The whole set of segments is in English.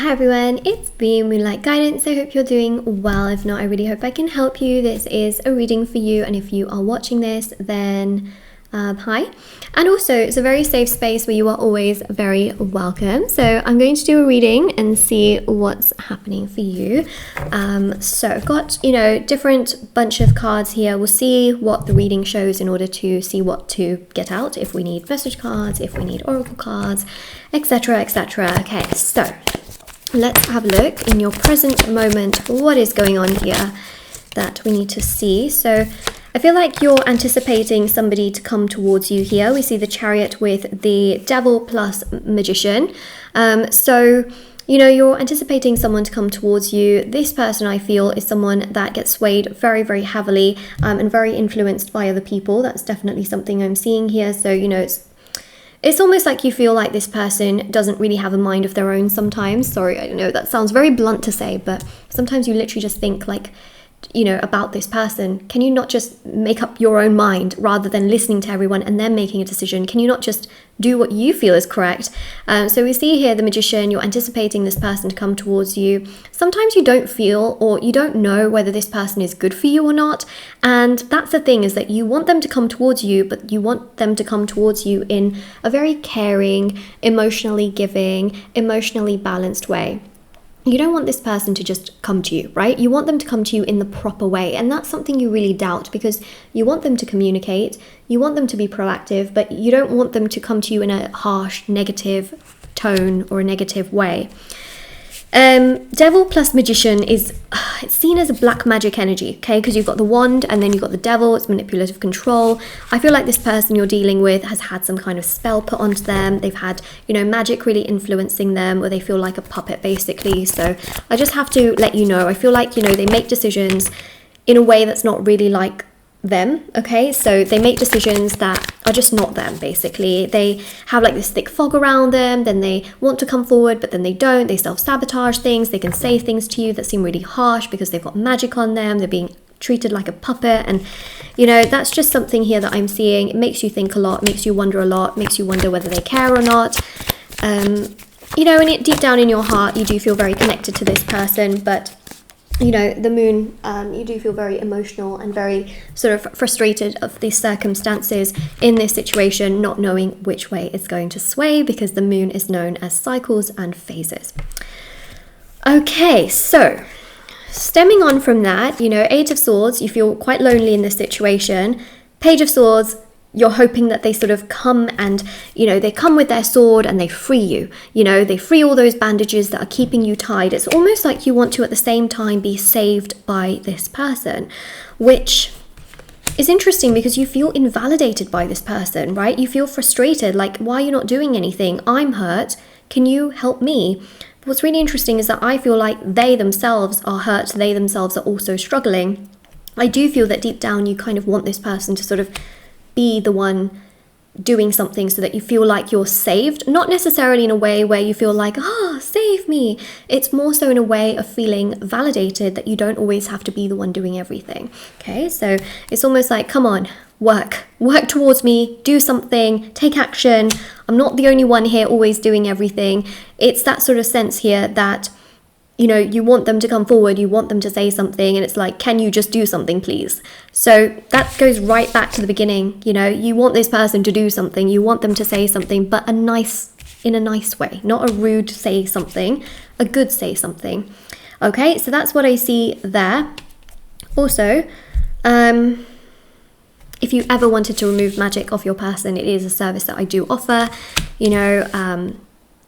Hi everyone, it's the Moonlight Guidance. I hope you're doing well. If not, I really hope I can help you. This is a reading for you, and if you are watching this, then hi. And also, it's a very safe space where you are always very welcome. So I'm going to do a reading and see what's happening for you. So I've got, different bunch of cards here. We'll see what the reading shows in order to see what to get out, if we need message cards, if we need oracle cards, etc, etc. Okay, so let's have a look in your present moment. What is going on here that we need to see? So I feel like you're anticipating somebody to come towards you here. We see the Chariot with the Devil plus Magician. You're anticipating someone to come towards you. This person, I feel, is someone that gets swayed very, very heavily and very influenced by other people. That's definitely something I'm seeing here. So, it's almost like you feel like this person doesn't really have a mind of their own sometimes. Sorry, I know that sounds very blunt to say, but sometimes you literally just think like, about this person. Can you not just make up your own mind rather than listening to everyone and then making a decision? Can you not just do what you feel is correct? So we see here the Magician, you're anticipating this person to come towards you. Sometimes you don't feel or you don't know whether this person is good for you or not. And that's the thing, is that you want them to come towards you, but you want them to come towards you in a very caring, emotionally giving, emotionally balanced way. You don't want this person to just come to you, right? You want them to come to you in the proper way. And that's something you really doubt, because you want them to communicate, you want them to be proactive, but you don't want them to come to you in a harsh, negative tone or a negative way. Devil plus Magician it's seen as a black magic energy, okay? Because you've got the wand and then you've got the devil. It's manipulative control. I feel like this person you're dealing with has had some kind of spell put onto them. They've had, magic really influencing them, or they feel like a puppet basically. So I just have to let you know, I feel like, they make decisions in a way that's not really like them, okay? So they make decisions that are just not them, basically. They have like this thick fog around them, then they want to come forward, but then they don't. They self-sabotage things. They can say things to you that seem really harsh because they've got magic on them. They're being treated like a puppet, and that's just something here that I'm seeing. It makes you think a lot, makes you wonder a lot, makes you wonder whether they care or not. And deep down in your heart, you do feel very connected to this person, but the moon, you do feel very emotional and very sort of frustrated of these circumstances in this situation, not knowing which way it's going to sway, because the moon is known as cycles and phases. Okay, so stemming on from that, Eight of Swords, you feel quite lonely in this situation. Page of Swords, you're hoping that they sort of come and, they come with their sword and they free you. They free all those bandages that are keeping you tied. It's almost like you want to at the same time be saved by this person, which is interesting because you feel invalidated by this person, right? You feel frustrated, like, why are you not doing anything? I'm hurt. Can you help me? What's really interesting is that I feel like they themselves are hurt. They themselves are also struggling. I do feel that deep down you kind of want this person to sort of be the one doing something so that you feel like you're saved, not necessarily in a way where you feel like, save me. It's more so in a way of feeling validated, that you don't always have to be the one doing everything. Okay, so it's almost like, come on, work towards me, do something, take action. I'm not the only one here always doing everything. It's that sort of sense here that you want them to come forward, you want them to say something, and it's like, can you just do something, please? So that goes right back to the beginning. You want this person to do something, you want them to say something, but in a nice way, not a rude say something, a good say something. Okay, so that's what I see there. Also, if you ever wanted to remove magic off your person, it is a service that I do offer.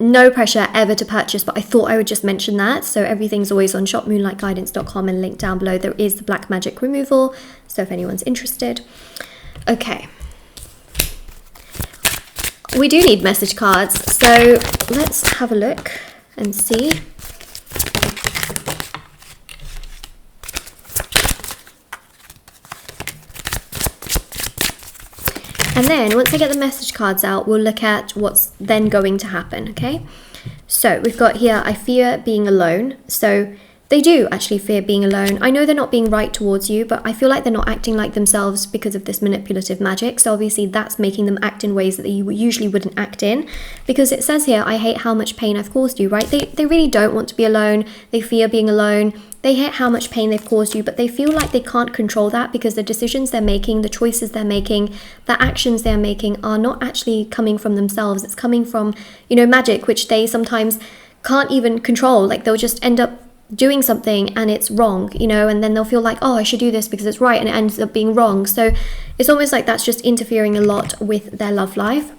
No pressure ever to purchase, but I thought I would just mention that. So everything's always on shopmoonlightguidance.com, and linked down below there is the black magic removal, so if anyone's interested. Okay, we do need message cards, so let's have a look and see. And then once I get the message cards out, we'll look at what's then going to happen, okay? So we've got here, I fear being alone. So they do actually fear being alone. I know they're not being right towards you, but I feel like they're not acting like themselves because of this manipulative magic. So obviously that's making them act in ways that you usually wouldn't act in, because it says here, I hate how much pain I've caused you, right? They really don't want to be alone. They fear being alone. They hate how much pain they've caused you, but they feel like they can't control that, because the decisions they're making, the choices they're making, the actions they're making are not actually coming from themselves. It's coming from, you know, magic, which they sometimes can't even control. Like they'll just end up doing something and it's wrong, you know, and then they'll feel like, oh, I should do this because it's right, and it ends up being wrong. So it's almost like that's just interfering a lot with their love life.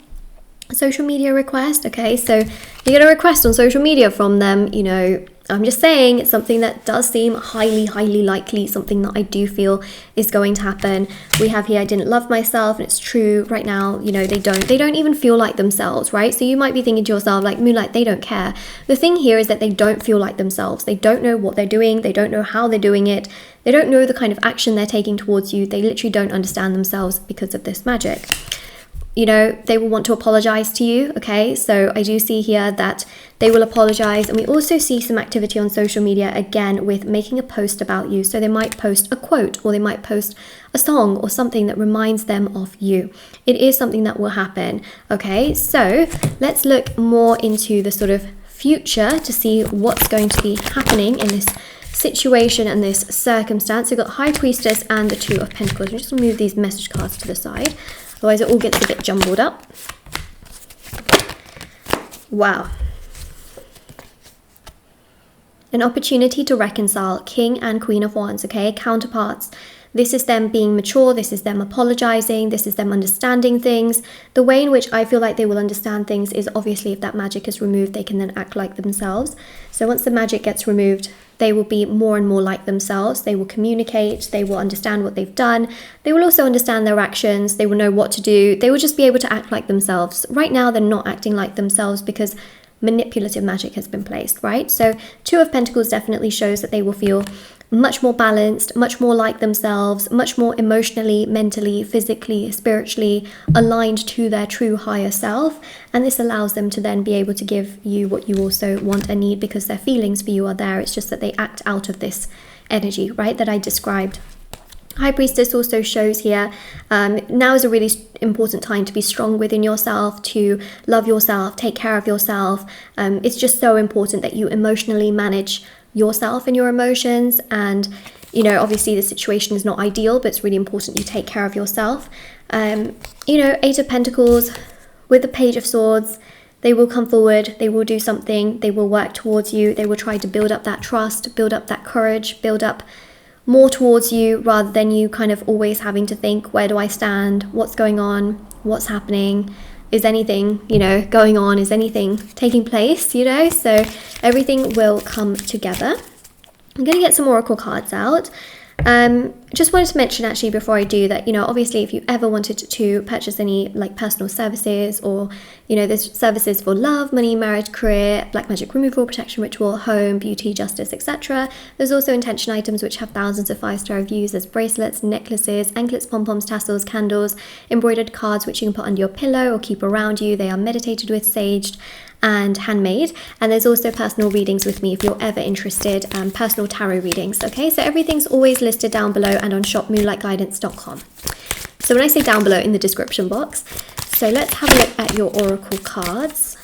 Social media request. Okay, so you get a request on social media from them, you know, I'm just saying it's something that does seem highly likely, something that I do feel is going to happen. We have here, I didn't love myself, and it's true right now, you know, they don't even feel like themselves, right? So you might be thinking to yourself, like, Moonlight, they don't care. The thing here is that they don't feel like themselves. They don't know what they're doing. They don't know how they're doing it. They don't know the kind of action they're taking towards you. They literally don't understand themselves because of this magic. You know, they will want to apologize to you, okay? So I do see here that they will apologize. And we also see some activity on social media, again, with making a post about you. So they might post a quote, or they might post a song or something that reminds them of you. It is something that will happen, okay? So let's look more into the sort of future to see what's going to be happening in this situation and this circumstance. We've got High Priestess and the Two of Pentacles. I'm just going to move these message cards to the side. Otherwise it all gets a bit jumbled up. Wow. An opportunity to reconcile, King and Queen of Wands, okay? Counterparts. This is them being mature. This is them apologizing. This is them understanding things. The way in which I feel like they will understand things is obviously if that magic is removed, they can then act like themselves. So once the magic gets removed, they will be more and more like themselves. They will communicate. They will understand what they've done. They will also understand their actions. They will know what to do. They will just be able to act like themselves. Right now, they're not acting like themselves because manipulative magic has been placed, right? So Two of Pentacles definitely shows that they will feel much more balanced, much more like themselves, much more emotionally, mentally, physically, spiritually aligned to their true higher self. And this allows them to then be able to give you what you also want and need, because their feelings for you are there. It's just that they act out of this energy, right, that I described. High Priestess also shows here, now is a really important time to be strong within yourself, to love yourself, take care of yourself. It's just so important that you emotionally manage yourself and your emotions. And, you know, obviously the situation is not ideal, but it's really important you take care of yourself. You know, Eight of Pentacles with the Page of Swords, they will come forward, they will do something, they will work towards you, they will try to build up that trust, build up that courage, build up more towards you, rather than you kind of always having to think, where do I stand? What's going on? What's happening? Is anything, you know, going on? Is anything taking place, you know? So everything will come together. I'm going to get some oracle cards out. Just wanted to mention actually before I do that, you know, obviously if you ever wanted to purchase any like personal services, or, you know, there's services for love, money, marriage, career, black magic removal, protection ritual, home, beauty, justice, etc. There's also intention items which have thousands of 5-star reviews. There's bracelets, necklaces, anklets, pom-poms, tassels, candles, embroidered cards which you can put under your pillow or keep around you. They are meditated with, saged, and handmade. And there's also personal readings with me if you're ever interested, personal tarot readings. Okay, so everything's always listed down below and on shopmoonlightguidance.com. So when I say down below, in the description box. So let's have a look at your oracle cards.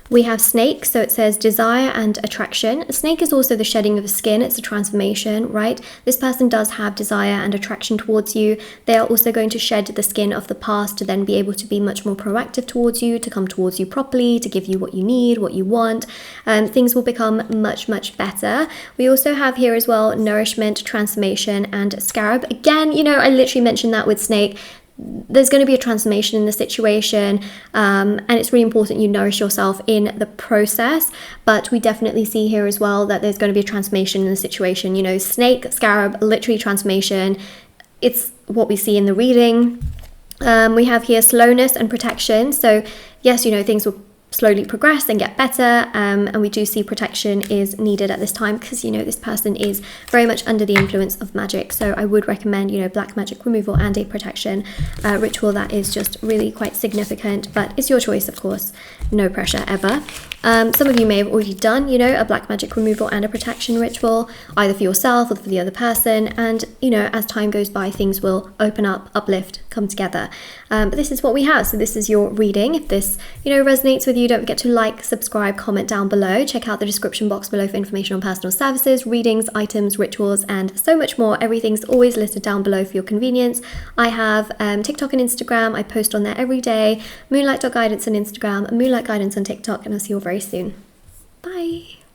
We have snake, so it says desire and attraction. A snake is also the shedding of the skin. It's a transformation, right? This person does have desire and attraction towards you. They are also going to shed the skin of the past to then be able to be much more proactive towards you, to come towards you properly, to give you what you need, what you want. Things will become much better. We also have here as well nourishment, transformation, and scarab. Again, you know, I literally mentioned that with snake. There's going to be a transformation in the situation, and it's really important you nourish yourself in the process. But we definitely see here as well that there's going to be a transformation in the situation. You know, snake, scarab, literally transformation. It's what we see in the reading. We have here slowness and protection. So yes, you know, things will slowly progress and get better, and we do see protection is needed at this time because, you know, this person is very much under the influence of magic. So I would recommend, you know, black magic removal and a protection ritual that is just really quite significant, but it's your choice, of course, no pressure ever. Some of you may have already done, you know, a black magic removal and a protection ritual, either for yourself or for the other person, and, you know, as time goes by, things will open up, uplift, come together. But this is what we have, so this is your reading. If this, you know, resonates with you, don't forget to like, subscribe, comment down below. Check out the description box below for information on personal services, readings, items, rituals, and so much more. Everything's always listed down below for your convenience. I have TikTok and Instagram. I post on there every day. Moonlight.guidance on Instagram, Moonlight Guidance on TikTok, and I'll see you all very soon. Bye.